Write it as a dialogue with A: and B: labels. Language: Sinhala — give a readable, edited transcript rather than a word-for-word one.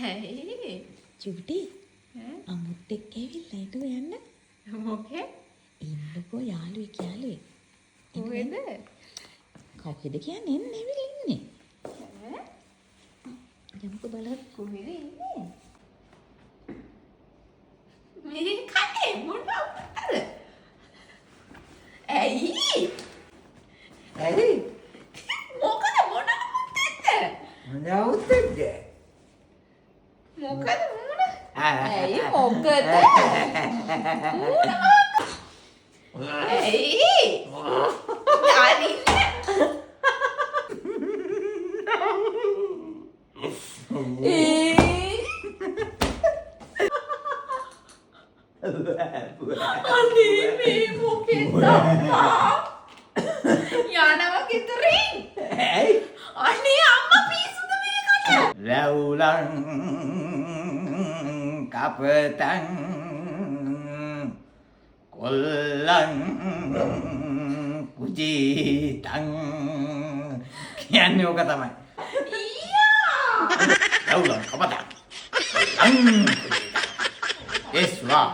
A: ඇයි?
B: චූටි අමුත් එක්ක ඇවිල්ලා හිටු යන්න.
A: මොකේ?
B: ඉන්නකෝ යාළුවෙක් යාළුවෙක්.
A: කොහෙද?
B: කවුද කියන්නේ එන්න ඇවිල්ලා ඉන්නේ.
A: ඈ?
B: යමුකෝ බලන්න.
A: කොහෙද ඉන්නේ? මේ කන්නේ මොන අපතද? ඇයි?
C: ඇයි?
A: මොකද මොන අපතද?
C: මොනවද?
A: මොකද මොන? ඇයි මොකද? ඇයි? යානින්නේ? අනේ මේ මොකෙන්ද අම්මා? යනවා ගෙදරින්.
C: ඇයි?
A: අනේ අම්මා පිස්සුද මේකට?
C: රැවුලන් කපතන් කොල්ලන් කුජීතන් කියන්නේ ඕක තමයි.
A: ඊයා!
C: රැවුලන් කපතන් කොල්ලන් කුජීතන්. එස්වා